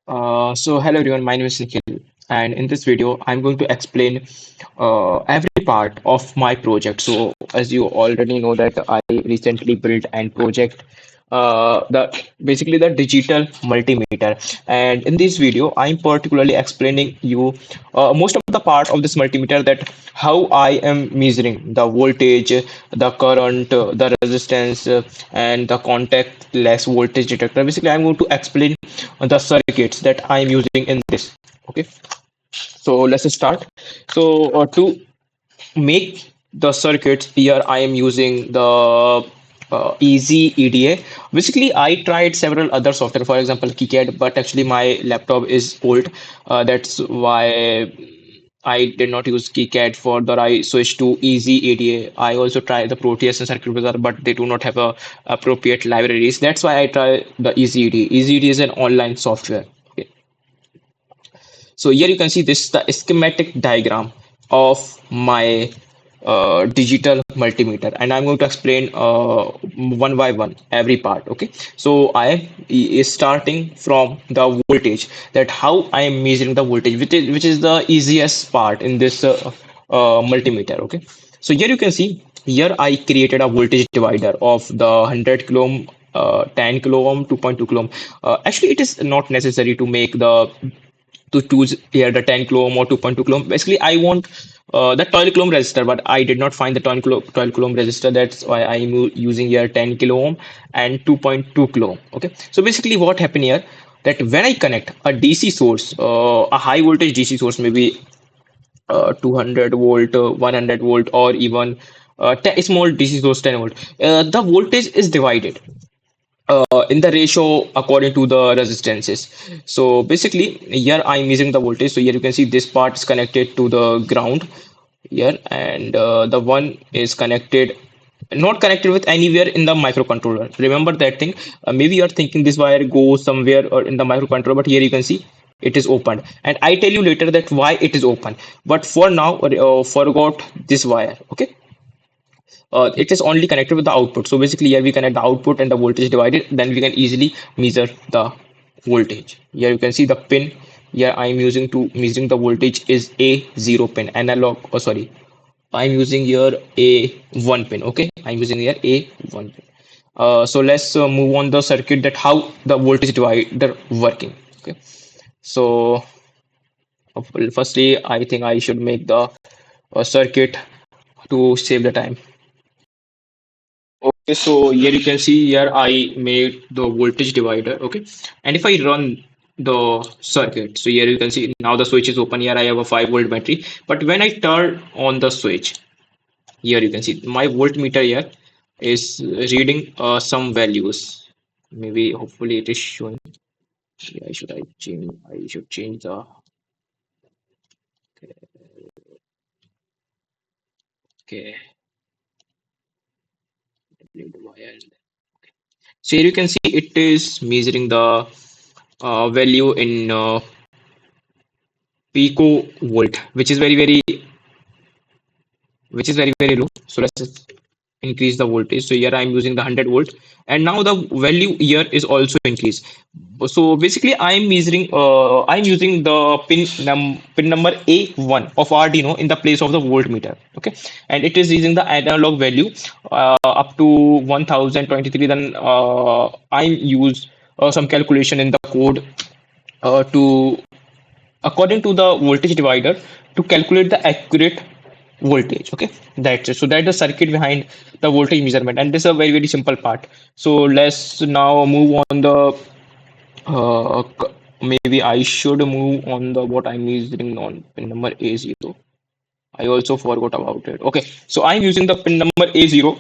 So hello everyone, my name is Nikhil, and in this video, I'm going to explain every part of my project. So as you already know that I recently built and project the basically the digital multimeter, and in this video, I'm particularly explaining you most of the part of this multimeter, that how I am measuring the voltage, the current, the resistance, and the contactless voltage detector. Basically, I'm going to explain the circuits that I'm using in this. Okay, so let's start. So to make the circuits here, I am using the easy EDA. Basically, I tried several other software, for example, KiCad, but actually my laptop is old. That's why I did not use KiCad. Further, I switched to easy EDA. I also tried the Proteus and Circuit Wizard, but they do not have appropriate libraries. That's why I try the easy EDA. Easy EDA is an online software. Okay. So here you can see this the schematic diagram of my digital multimeter, and I'm going to explain one by one every part. Okay, so I is starting from the voltage, that how I am measuring the voltage, which is the easiest part in this multimeter. Okay, so here you can see here I created a voltage divider of the 100 kilo ohm, 10 kilo ohm, 2.2 kilo ohm. Actually, it is not necessary to make the to choose here the 10 kilo ohm or 2.2 kilo ohm. Basically, I want the 12 kilo ohm resistor, but I did not find the 12 kilo ohm resistor. That's why I'm using here 10 kilo ohm and 2.2 kilo ohm. Okay. So basically, what happened here, that when I connect a DC source, a high voltage DC source, maybe 200 volt, 100 volt, or even small DC source 10 volt, the voltage is divided in the ratio according to the resistances. So basically, here I'm using the voltage. So here you can see this part is connected to the ground here, and the one is connected, not connected with anywhere in the microcontroller. Remember that thing. Maybe you're thinking this wire goes somewhere or in the microcontroller, but here you can see it is opened, and I tell you later that why it is open. But for now, forgot this wire. Okay, it is only connected with the output. So basically here we connect the output and the voltage divided, then we can easily measure the voltage. Here you can see the pin. Here I am using to measuring the voltage is A0 pin, analog, oh sorry, I'm using here A1 pin. Okay, I'm using here A1 pin. So let's move on the circuit, that how the voltage divider working. Okay, so firstly I think I should make the circuit to save the time. Okay, so here you can see here I made the voltage divider. Okay, and if I run the circuit, so here you can see now the switch is open. Here I have a 5 volt battery, but when I turn on the switch, here you can see my voltmeter here is reading some values. Maybe hopefully it is showing. Yeah, I should change the. Okay, so here you can see it is measuring the value in pico volt, which is very low. So let's just increase the voltage. So here I'm using the 100 volt, and now the value here is also increased. So basically I'm using the pin number A1 of Arduino in the place of the voltmeter. Okay, and it is using the analog value up to 1023. Then I use some calculation in the code to according to the voltage divider to calculate the accurate voltage. Okay, that's it. So that's the circuit behind the voltage measurement, and this is a very simple part. So let's now move on the maybe I should move on the what I'm using on pin number A0. I also forgot about it. Okay, so I'm using the pin number A0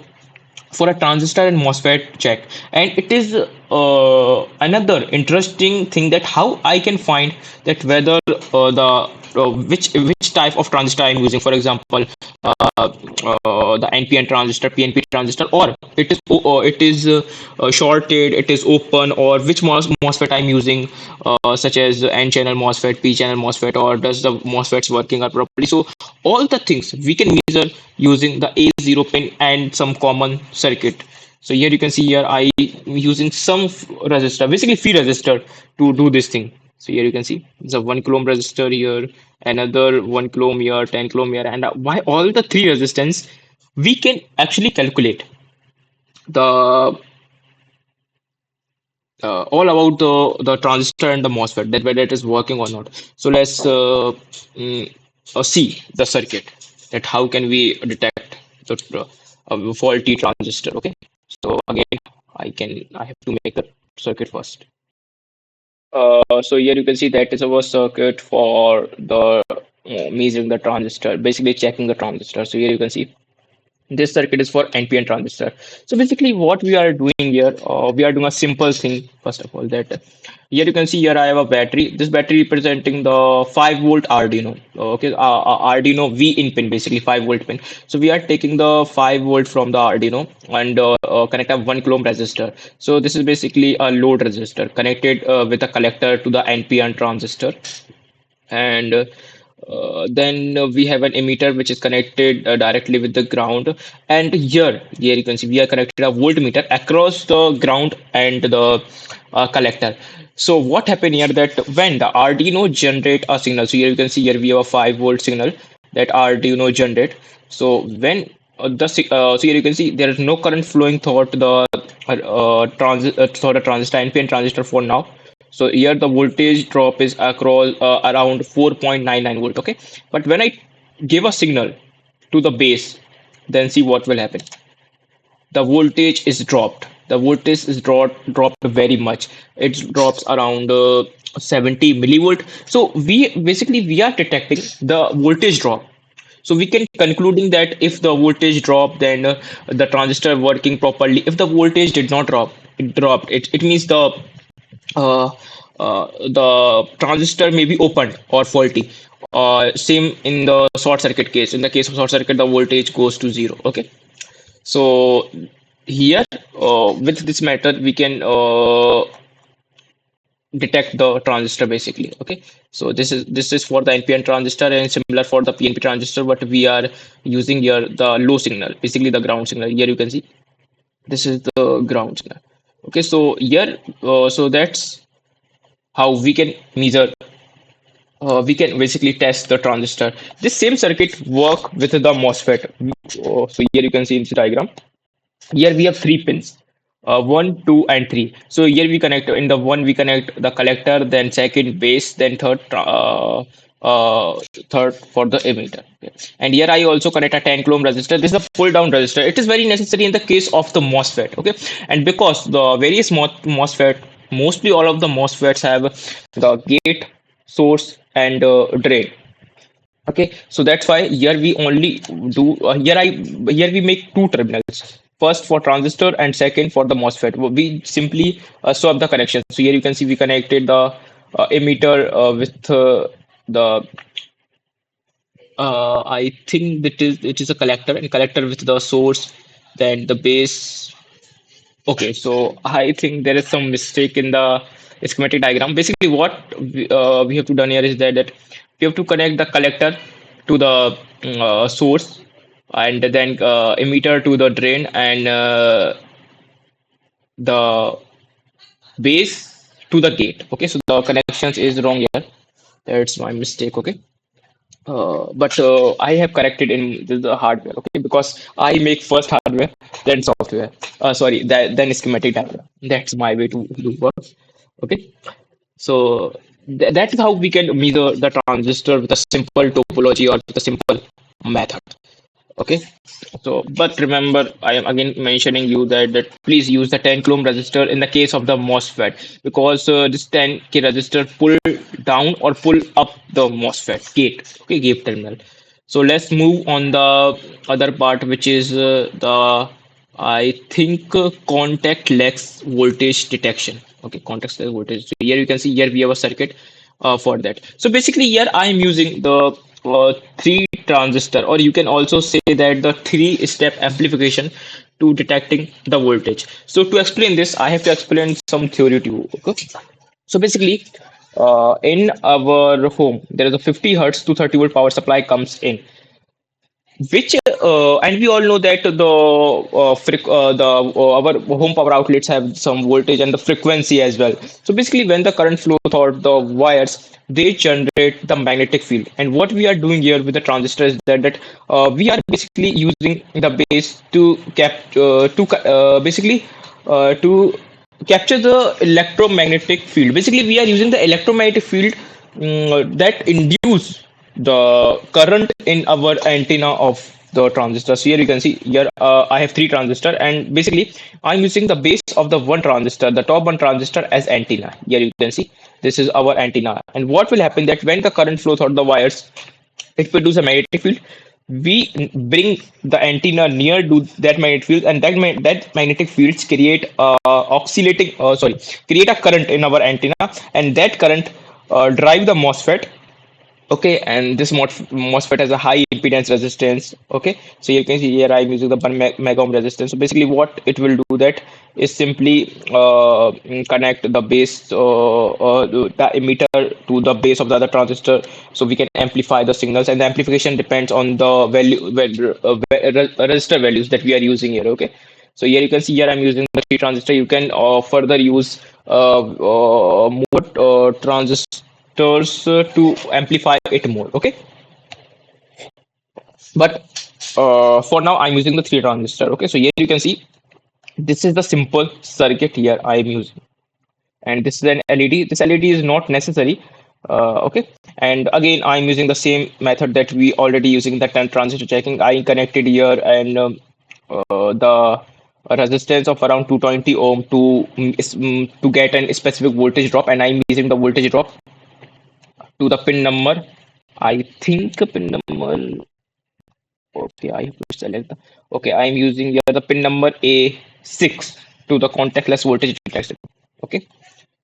for a transistor and MOSFET check. And it is another interesting thing, that how I can find that whether the which type of transistor I'm using. For example, the NPN transistor, PNP transistor, or it is shorted, it is open, or which MOSFET I'm using, such as N channel MOSFET, P channel MOSFET, or does the MOSFETs working out properly. So all the things we can measure using the A0 pin and some common circuit. So here you can see here I am using some resistor, basically free resistor, to do this thing. So here you can see there's a 1 kilo ohm resistor here, another 1 kilo ohm here, 10 kilo ohm here, and by all the three resistance, we can actually calculate the all about the transistor and the MOSFET, that whether it is working or not. So let's mm, see the circuit, that how can we detect the faulty transistor. Okay, so again, I have to make the circuit first. So here you can see that is our circuit for the measuring the transistor, basically checking the transistor. So here you can see this circuit is for NPN transistor. So basically what we are doing here, we are doing a simple thing. First of all, that here you can see here I have a battery. This battery representing the 5 volt Arduino. Okay, Arduino V in pin, basically 5 volt pin. So we are taking the 5 volt from the Arduino and connect a 1 kilo ohm resistor. So this is basically a load resistor connected with a collector to the NPN transistor, and then we have an emitter which is connected directly with the ground, and here you can see we are connected a voltmeter across the ground and the collector. So what happened here, that when the Arduino generate a signal, so here you can see here we have a 5 volt signal that Arduino generate. So when so here you can see there is no current flowing through the through the transistor, NPN transistor for now. So here the voltage drop is across around 4.99 volt. Okay, but when I give a signal to the base, then see what will happen. The voltage is dropped. The voltage is dropped very much. It drops around 70 millivolt. So we are detecting the voltage drop. So we can concluding that if the voltage drop, then the transistor working properly. If the voltage did not drop, it dropped. It means uh, the transistor may be opened or faulty. Same in the short circuit case. In the case of short circuit, the voltage goes to zero. Okay, so here with this method we can detect the transistor basically. Okay, so this is for the NPN transistor and similar for the PNP transistor, but we are using here the low signal, basically the ground signal. Here you can see this is the ground signal. Okay, so here so that's how we can measure, we can basically test the transistor. This same circuit work with the MOSFET. So here you can see in the diagram. Here we have three pins, one, two, and three. So here we connect in the one we connect the collector, then second base, then third for the emitter. Okay. And here I also connect a 10 kilo ohm resistor. This is a pull down resistor. It is very necessary in the case of the MOSFET. Okay, and because the various MOSFET, mostly all of the MOSFETs have the gate, source, and drain. Okay, so that's why here we only do here we make two terminals. First for transistor and second for the MOSFET. We simply swap the connection. So here you can see we connected the emitter with the I think that is it is a collector, and collector with the source, then the base. Okay, so I think there is some mistake in the schematic diagram. Basically, what we have to done here is that we have to connect the collector to the source, and then emitter to the drain, and the base to the gate. Okay, so the connections is wrong here. That's my mistake. Okay. But I have corrected in the hardware, okay, because I make first hardware, then software. Sorry, then schematic diagram. That's my way to do work. Okay, so that is how we can measure the transistor with a simple topology or with a simple method. Okay, so but remember, I am again mentioning you that please use the 10 kilo ohm resistor in the case of the MOSFET, because this 10K resistor pull down or pull up the MOSFET gate, okay, gate terminal. So let's move on the other part, which is the I think contactless voltage detection. Okay, contactless voltage. So here you can see here we have a circuit for that. So basically here I am using the three transistor, or you can also say that the three-step amplification to detecting the voltage. So to explain this, I have to explain some theory to you. Okay. So basically, in our home, there is a 50 hertz to 30 volt power supply comes in, which and we all know that the our home power outlets have some voltage and the frequency as well. So basically when the current flow through the wires, they generate the magnetic field. And what we are doing here with the transistor is that we are basically using the base to basically to capture the electromagnetic field. Basically, we are using the electromagnetic field that induce the current in our antenna of the transistors. Here you can see here I have three transistor, and basically I'm using the base of the one transistor, the top one transistor, as antenna. Here you can see this is our antenna, and what will happen that when the current flows through the wires, it produces a magnetic field. We bring the antenna near to that magnetic field, and that magnetic fields create create a current in our antenna, and that current drive the MOSFET. Okay, and this MOSFET has a high impedance resistance. Okay, so you can see here I'm using the 1 mega ohm resistance. So basically what it will do that is simply connect the base the emitter to the base of the other transistor, so we can amplify the signals, and the amplification depends on the resistor values that we are using here. Okay, so here you can see here I'm using the three transistor. You can further use more transistors to amplify it more. Okay, but for now I'm using the three transistor. Okay, so here you can see this is the simple circuit here I'm using, and this is an LED. This LED is not necessary. Okay, and again I'm using the same method that we already using the 10 transistor checking. I connected here and the resistance of around 220 ohm to get an specific voltage drop, and I'm using the voltage drop to the pin number. I think pin number. Okay, I have to select the. Okay, I'm using here the pin number A6 to the contactless voltage detector. Okay,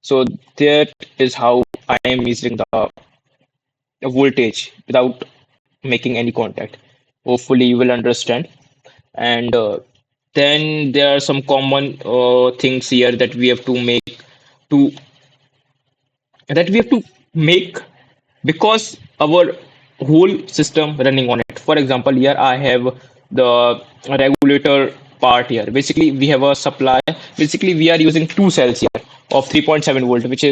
so that is how I am using the voltage without making any contact. Hopefully, you will understand. And then there are some common things here to that we have to make because our whole system running on it. For example, here I have the regulator part here. Basically, we have a supply. Basically, we are using two cells here of 3.7 volt, which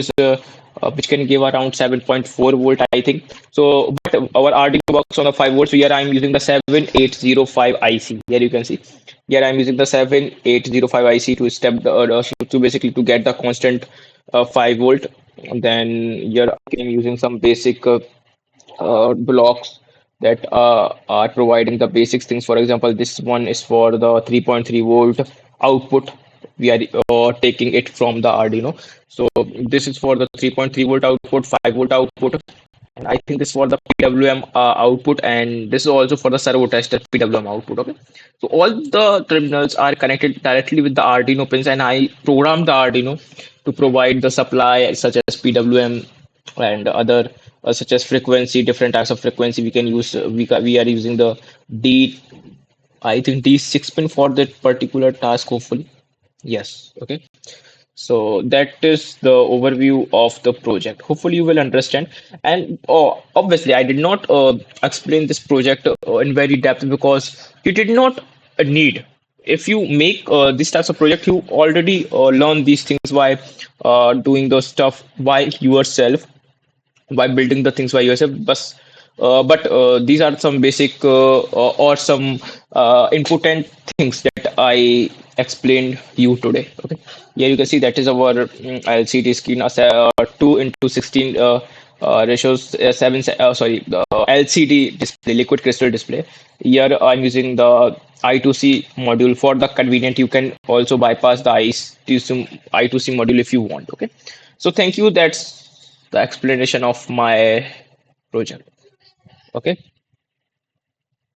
can give around 7.4 volt, I think. So, but our Arduino works on the 5 volts. So here I'm using the 7805 IC. Here you can see. Here I'm using the 7805 IC to step to basically to get the constant 5 volt. And then here I'm using some basic blocks that are providing the basic things. For example, this one is for the 3.3 volt output. We are taking it from the Arduino. So this is for the 3.3 volt output, 5 volt output, and I think this is for the PWM output, and this is also for the servo tester PWM output. Okay, so all the terminals are connected directly with the Arduino pins, and I programmed the Arduino to provide the supply such as PWM and other such as frequency, different types of frequency we can use. We are using the D, I think D6 pin for that particular task. Hopefully, yes. Okay. So that is the overview of the project. Hopefully you will understand. And obviously, I did not explain this project in very depth because you did not need. If you make these types of project, you already learn these things by doing the stuff by yourself, by building the things by yourself. But these are some basic or some important things that I explained you today. Okay, here you can see that is our LCD screen, 2 into 16 ratios, sorry, the LCD display, liquid crystal display. Here I'm using the I2C module. For the convenient, you can also bypass the I2C module if you want. Okay, so thank you. That's the explanation of my project. Okay.